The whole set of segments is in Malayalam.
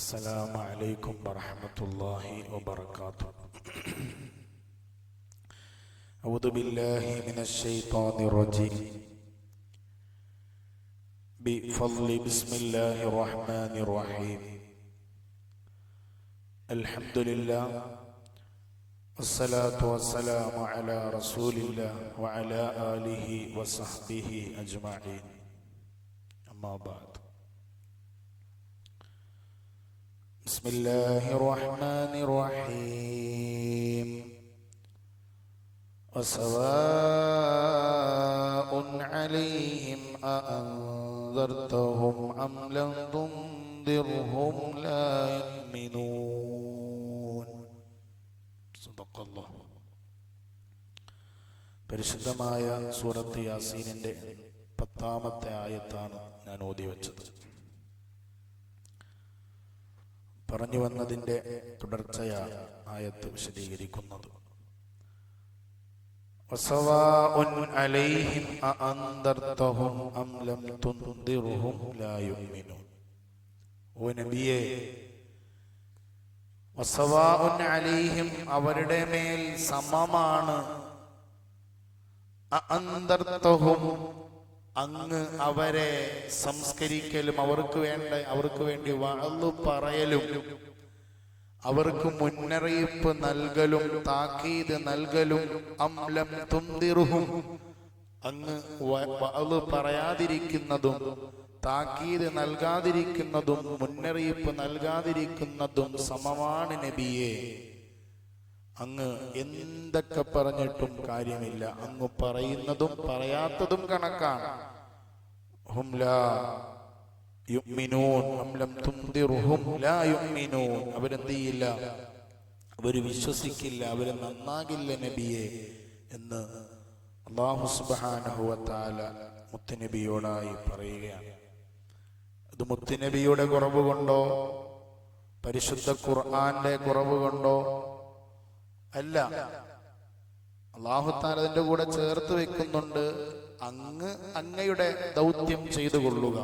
السلام عليكم ورحمة الله وبركاته. أعوذ بالله من الشيطان الرجيم. بفضل بسم الله الرحمن الرحيم. الحمد لله والصلاة والسلام على رسول الله وعلى آله وصحبه أجمعين. أما بعد. بسم الله الرحمن الرحيم. وسواء عليهم أأنذرتهم أم لم تنذرهم لا يؤمنون. صدق الله. പരിശുദ്ധമായ സൂറത്ത് യാസീനിന്റെ 10ാമത്തെ ആയത്താണ് ഞാൻ ഓതി വെച്ചത്. പറഞ്ഞു വന്നതിന്റെ തുടർച്ചയാണ് ആയത്ത് വിശദീകരിക്കുന്നത്. വസവാഉൻ അലൈഹിം അഅൻദർതഹും അം ലം തുൻദിർഹും ലാ യുഅ്മിനൂൻ. ഓ നബിയേ, വസവാഉൻ അലൈഹിം അവരുടെ മേൽ സമമാണ്, അഅൻദർതഹും അങ്ങ് അവരെ സംസ്കരിക്കലും അവർക്ക് വേണ്ടി വഅദ് പറയലും അവർക്ക് മുന്നറിയിപ്പ് നൽകലും താക്കീത് നൽകലും അം ലം തുൻദിർഹും അങ്ങ് വഅദ് പറയാതിരിക്കുന്നതും താക്കീത് നൽകാതിരിക്കുന്നതും മുന്നറിയിപ്പ് നൽകാതിരിക്കുന്നതും സമമാണ് നബിയെ. അങ്ങ് എന്തൊക്കെ പറഞ്ഞിട്ടും കാര്യമില്ല, അങ്ങ് പറയുന്നതും പറയാത്തതും കണക്കാണ്. ഹും ലാ യുഅ്മിനൂൻ അം ലം തുൻദിർഹും ലാ യുഅ്മിനൂൻ. അവരെന്ത് ചെയ്യില്ല, അവര് വിശ്വസിക്കില്ല, അവര് നന്നാകില്ല നബിയെ എന്ന് അല്ലാഹു സുബ്ഹാനഹു വ തആല മുത്തുനബിയോടായി പറയുകയാണ്. അത് മുത്തുനബിയുടെ കുറവ് കൊണ്ടോ പരിശുദ്ധ ഖുർആന്റെ കുറവ് കൊണ്ടോ അല്ല, അല്ലാഹു തആല അതിന്റെ കൂടെ ചേർത്ത് വെക്കുന്നുണ്ട്. അങ്ങയുടെ ദൗത്യം ചെയ്തു കൊള്ളുക,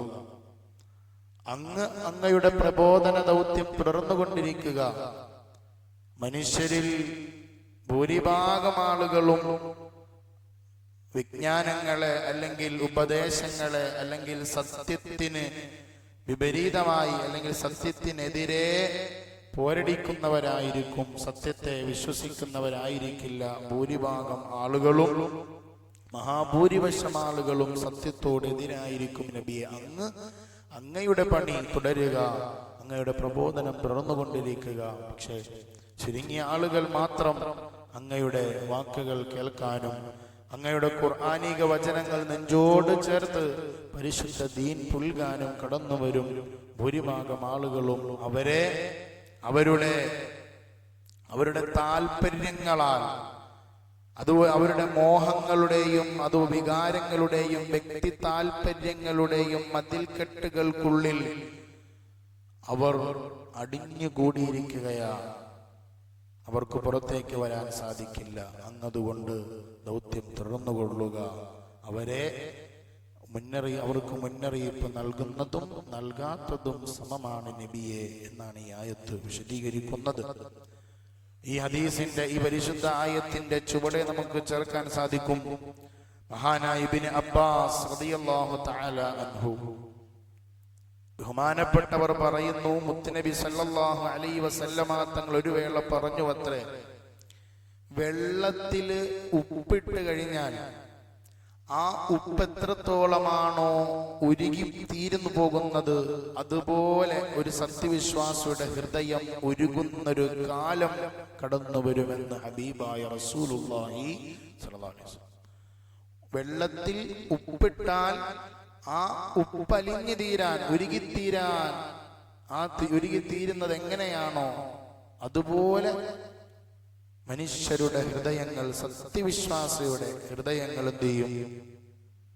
അങ്ങയുടെ പ്രബോധന ദൗത്യം തുടർന്നുകൊണ്ടിരിക്കുക. മനുഷ്യരിൽ ഭൂരിഭാഗം ആളുകളും വിജ്ഞാനങ്ങളെ അല്ലെങ്കിൽ ഉപദേശങ്ങളെ അല്ലെങ്കിൽ സത്യത്തിന് വിപരീതമായി അല്ലെങ്കിൽ സത്യത്തിനെതിരെ പോരടിക്കുന്നവരായിരിക്കും, സത്യത്തെ വിശ്വസിക്കുന്നവരായിരിക്കില്ല ഭൂരിഭാഗം ആളുകളും. മഹാഭൂരിപക്ഷം ആളുകളും സത്യത്തോട് എതിരായിരിക്കും നബിയെ. അങ്ങയുടെ പണി തുടരുക, അങ്ങയുടെ പ്രബോധനം തുടർന്നുകൊണ്ടിരിക്കുക. പക്ഷേ ചുരുങ്ങിയ ആളുകൾ മാത്രം അങ്ങയുടെ വാക്കുകൾ കേൾക്കാനും അങ്ങയുടെ ഖുർആനിക വചനങ്ങൾ നെഞ്ചോട് ചേർത്ത് പരിശുദ്ധ ദീൻ പുൽകാനും കടന്നു വരും. ഭൂരിഭാഗം ആളുകളും അവരുടെ താല്പര്യങ്ങളാൽ, അത് അവരുടെ മോഹങ്ങളുടെയും അത് വികാരങ്ങളുടെയും വ്യക്തി താല്പര്യങ്ങളുടെയും മതിൽക്കെട്ടുകൾക്കുള്ളിൽ അവർ അടിഞ്ഞുകൂടിയിരിക്കുകയാണ്. അവർക്ക് പുറത്തേക്ക് വരാൻ സാധിക്കില്ല. അങ്ങതുകൊണ്ട് ദൗത്യം തുടർന്നുകൊള്ളുക. അവർക്ക് മുന്നറിയിപ്പ് നൽകുന്നതും നൽകാത്തതും സമമാണ് നബിയെ എന്നാണ് ഈ ആയത്ത് വിശദീകരിക്കുന്നത്. ഈ ഹദീസിന്റെ ഈ പരിശുദ്ധ ആയത്തിന്റെ ചുവടെ നമുക്ക് ചേർക്കാൻ സാധിക്കും. മഹാനായ ഇബ്നു അബ്ബാസ് റളിയല്ലാഹു തആല അൻഹു, ബഹുമാനപ്പെട്ടവർ പറയുന്നു, മുത്തുനബി സല്ലല്ലാഹു അലൈഹി വസല്ലമ തങ്ങൾ ഒരു വേള പറഞ്ഞു അത്രേ, വെള്ളത്തില് ഉപ്പിട്ട് കഴിഞ്ഞാൽ ആ ഉപ്പ് എത്രത്തോളമാണോ ഉരുകി തീരുന്നു പോകുന്നത്, അതുപോലെ ഒരു സത്യവിശ്വാസിയുടെ ഹൃദയം ഉരുകുന്നൊരു കാലം കടന്നു വരുമെന്ന് ഹബീബായ റസൂലുള്ളാഹി സ്വല്ലല്ലാഹു അലൈഹി വസല്ലം. വെള്ളത്തിൽ ഉപ്പിട്ടാൽ ആ ഉപ്പലിഞ്ഞു തീരാൻ, ഉരുകിത്തീരാൻ, ആ ഉരുകിത്തീരുന്നത് എങ്ങനെയാണോ അതുപോലെ മനുഷ്യരുടെ ഹൃദയങ്ങൾ, സത്യവിശ്വാസിയുടെ ഹൃദയങ്ങൾ എന്ത് ചെയ്യും,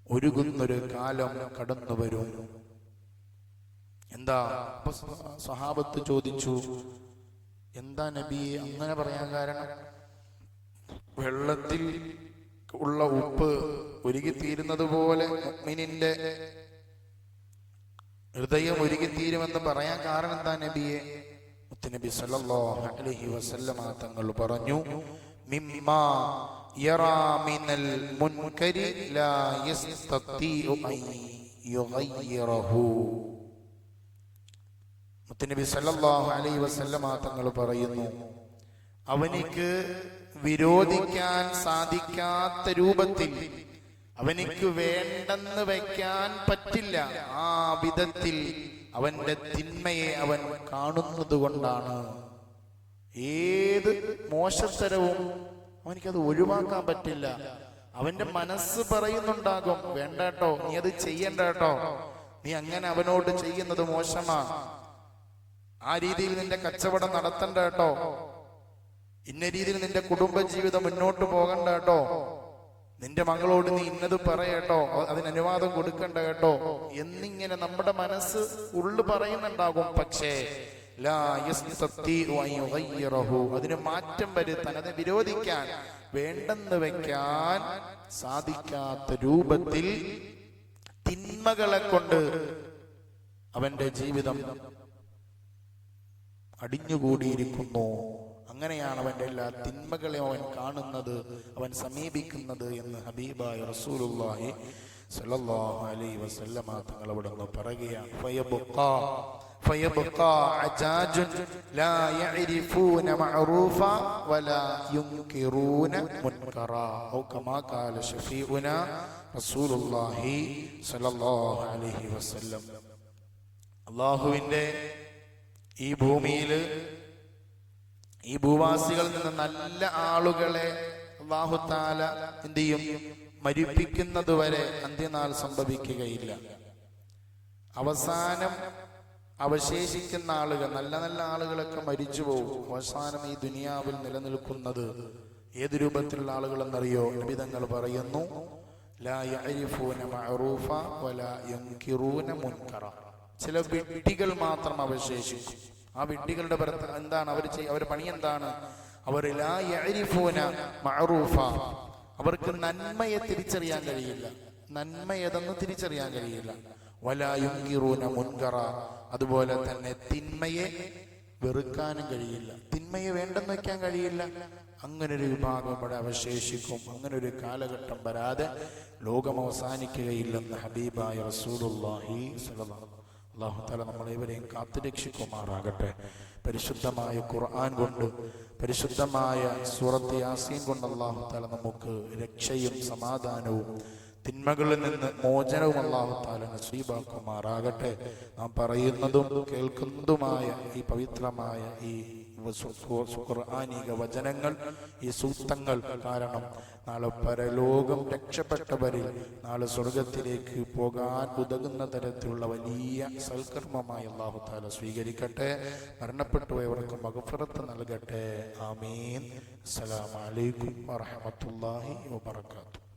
ഒരുകുന്നൊരു കാലം കടന്നു വരും. എന്താ? സ്വഹാബത്ത് ചോദിച്ചു, എന്താ നബിയെ അങ്ങനെ പറയാൻ കാരണം? വെള്ളത്തിൽ ഉള്ള ഉപ്പ് ഉരുകിത്തീരുന്നത് പോലെ മുഅ്മിനിന്റെ ഹൃദയം ഉരുകിത്തീരുമെന്ന് പറയാൻ കാരണം എന്താ നബിയെ? മുത്തുനബി സല്ലല്ലാഹു അലൈഹി വസല്ലമ തങ്ങൾ പറഞ്ഞു, മിമ്മാ യറാ മിനൽ മുൻകരി ലാ യസ്തതിഉ അൻ യുഗയ്യിറഹു. മുത്തുനബി സല്ലല്ലാഹു അലൈഹി വസല്ലമ തങ്ങൾ പറയുന്നു, അവനിക്ക് വിരോധിക്കാൻ സാധിക്കാത്ത രൂപത്തിൽ, അവനിക്ക് വേണ്ടെന്ന് വയ്ക്കാൻ പറ്റില്ല ആ വിധത്തിൽ അവന്റെ തിന്മയെ അവൻ കാണുന്നത് കൊണ്ടാണ്. ഏത് മോശത്തരവും അവനിക്കത് ഒഴിവാക്കാൻ പറ്റില്ല. അവന്റെ മനസ്സ് പറയുന്നുണ്ടാകും, വേണ്ട കേട്ടോ, നീ അത് ചെയ്യണ്ട കേട്ടോ, നീ അങ്ങനെ അവനോട് ചെയ്യുന്നത് മോശമാ, ആ രീതിയിൽ നിന്റെ കച്ചവടം നടത്തണ്ട കേട്ടോ, ഇന്ന രീതിയിൽ നിന്റെ കുടുംബജീവിതം മുന്നോട്ട് പോകണ്ട കേട്ടോ, നിന്റെ മകളോട് നീ ഇന്നത് പറയട്ടോ, അതിന് അനുവാദം കൊടുക്കണ്ട കേട്ടോ എന്നിങ്ങനെ നമ്മുടെ മനസ്സ് ഉള്ളു പറയുന്നുണ്ടാകും. പക്ഷേ അതിന് മാറ്റം വരുത്താൻ, അതിനെ വിരോധിക്കാൻ, വേണ്ടെന്ന് വെക്കാൻ സാധിക്കാത്ത രൂപത്തിൽ തിന്മകളെ കൊണ്ട് അവന്റെ ജീവിതം അടിഞ്ഞുകൂടിയിരിക്കുന്നു. അങ്ങനെയാണ് അവന്റെ എല്ലാ തിന്മകളെയും അവൻ കാണുന്നത്, അവൻ സമീപിക്കുന്നത് എന്ന് ഹബീബായ റസൂലുള്ളാഹി സ്വല്ലല്ലാഹു അലൈഹി വസല്ലമ തങ്ങൾ അവിടുന്ന് പറയുകയാണ്. ഫയബ്ഖാ അജാജുൻ ലാ യഅരിഫൂന മഅറൂഫ വലാ യുൻകിറൂന മുൻകറാ ഔ കമാ ഖാല ശഫീഉനാ റസൂലുള്ളാഹി സ്വല്ലല്ലാഹു അലൈഹി വസല്ലം. അല്ലാഹുവിന്റെ ഈ ഭൂമിയിൽ, ഈ ഭൂവാസികളിൽ നിന്ന് നല്ല ആളുകളെ അല്ലാഹു തആല എന്ത് ചെയ്യും? മരിപ്പിക്കുന്നത് വരെ അന്ത്യനാൾ സംഭവിക്കുകയില്ല. അവസാനം അവശേഷിക്കുന്ന ആളുകൾ, നല്ല നല്ല ആളുകളൊക്കെ മരിച്ചു പോകും. അവസാനം ഈ ദുനിയാവിൽ നിലനിൽക്കുന്നത് ഏത് രൂപത്തിലുള്ള ആളുകൾ എന്നറിയോ? നബി തങ്ങൾ പറയുന്നു, ലാ യഅരിഫൂന മഅറൂഫ വലാ യുൻകിറൂന മുൻകറ. ചില വിഡ്ഢികൾ മാത്രം അവശേഷിക്കും. ആ വിഡ്ഢികളുടെ എന്താണ് അവരുടെ പണി എന്താണ്? അവർ ലാ യഅരിഫൂന മഅറൂഫ, അവർക്ക് നന്മയെ തിരിച്ചറിയാൻ കഴിയില്ല, നന്മ ഏതെന്ന് തിരിച്ചറിയാൻ കഴിയില്ല. വലാ യുൻകിറൂന മുൻകറ, അതുപോലെ തന്നെ തിന്മയെ വെറുക്കാനും കഴിയില്ല, തിന്മയെ വേണ്ടെന്ന് വെക്കാൻ കഴിയില്ല. അങ്ങനൊരു വിഭാഗം ഇവിടെ അവശേഷിക്കും. അങ്ങനൊരു കാലഘട്ടം വരാതെ ലോകം അവസാനിക്കുകയില്ലെന്ന് ഹബീബായ റസൂലുള്ളാഹി സ്വല്ലല്ലാഹു അലൈഹി വസല്ലം. അല്ലാഹു തആല നമ്മളേവരെയും കാത്തുരക്ഷിക്കുമാറാകട്ടെ. പരിശുദ്ധമായ ഖുർആൻ കൊണ്ട്, പരിശുദ്ധമായ സൂറത്ത് യാസീൻ കൊണ്ട് അല്ലാഹു തആല നമുക്ക് രക്ഷയും സമാധാനവും തിന്മകളിൽ നിന്ന് മോചനവും അല്ലാഹു തആല നസീബാക്കുമാറാകട്ടെ. നാം പറയുന്നതും കേൾക്കുന്നതുമായ ഈ പവിത്രമായ ഈ ഖുർആനിക വചനങ്ങൾ, ഈ സൂക്തങ്ങൾ കാരണം നാളെ പരലോകം രക്ഷപ്പെട്ടവരിൽ നാളെ സ്വർഗത്തിലേക്ക് പോകാൻ ഉതകുന്ന തരത്തിലുള്ള വലിയ സൽക്കർമ്മമായി അല്ലാഹു തആല സ്വീകരിക്കട്ടെ. മരണപ്പെട്ടുപോയവർക്ക് മഗ്ഫിറത്ത് നൽകട്ടെ. ആമീൻ. അസ്സലാമു അലൈക്കും വറഹ്മത്തുള്ളാഹി വബറകാതുഹു.